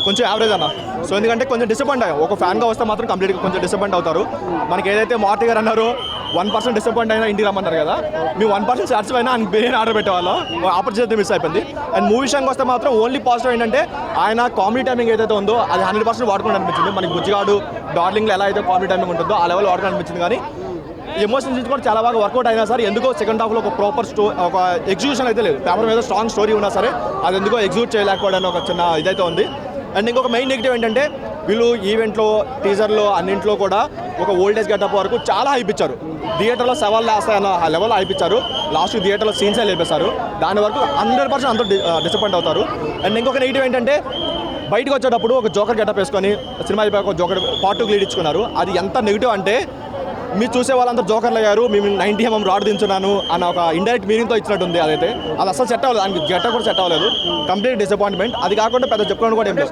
కొంచెం యావరేజ్ అన్న. సో ఎందుకంటే కొంచెం డిసప్పాయింట్ అయ్యాం. ఒక ఫ్యాన్గా వస్తే మాత్రం కంప్లీట్గా కొంచెం డిసప్పాయింట్ అవుతారు. మనకి ఏదైతే మార్తి గారు అన్నారో 1% డిసప్పాయింట్ అయినా ఇంటికి రమ్మన్నారు కదా, మేము 1% సాటిస్ఫై అయినా ఆయన బిర్యానీ ఆర్డర్ పెట్టేవాళ్ళం. ఆపర్చునిటీ మిస్ అయిపోయింది. అండ్ మూవీ విషయానికి వస్తే మాత్రం ఓన్లీ పాజిటివ్ ఏంటంటే ఆయన కామెడీ టైమింగ్ ఏదైతే ఉందో అది 100% వాడుకోవడం అనిపించింది. మనకి బుజ్జిగాడు డార్లింగ్లో ఎలా అయితే కామెడీ టైమింగ్ ఉంటుందో ఆ లెవెల్ వాడుకోవడం అనిపించింది. కానీ ఎమోషన్స్ కూడా చాలా బాగా వర్కౌట్ అయినా సరే ఎందుకో సెకండ్ హాఫ్లో ఒక ప్రాపర్ ఒక ఎగ్జిక్యూషన్ అయితే లేదు. పేపర్ మీద స్ట్రాంగ్ స్టోరీ ఉన్నా సరే అది ఎందుకో ఎగ్జిక్యూట్ చేయలేకపోవడానికి ఒక చిన్న ఇదైతే ఉంది. అండ్ ఇంకొక మెయిన్ నెగిటివ్ ఏంటంటే వీళ్ళు ఈవెంట్లో టీజర్లో అన్నింట్లో కూడా ఒక ఓల్డేజ్ గెటప్ వరకు చాలా హైప్ ఇచ్చారు. థియేటర్లో సవాళ్ళు వేస్తాయన్న ఆ లెవెల్ హైప్ ఇచ్చారు. లాస్ట్ థియేటర్లో సీన్సే లేపేశారు. దాని వరకు 100% అందరూ డిసప్పాయింట్ అవుతారు. అండ్ ఇంకొక నెగిటివ్ ఏంటంటే బయటకు వచ్చేటప్పుడు ఒక జోకర్ గెటప్ వేసుకొని సినిమా అయిపోయాక ఒక జోకర్ పార్ట్ 2 లీడ్ ఇచ్చుకున్నారు. అది ఎంత నెగిటివ్ అంటే మీరు చూసే వాళ్ళంతా జోకర్లు అయ్యారు, మేము 90mm రాడ్ దించున్నాను అన్న ఒక ఇండైరెక్ట్ మీనింగ్తో ఇచ్చినట్టుంది. అదైతే అది అసలు సెట్ అవ్వలేదు. దానికి గెటప్ కూడా సెట్ అవ్వలేదు. Complete disappointment. అది కాకుండా పెద్ద చెప్పుకోవడం కూడా ఏం లేదు.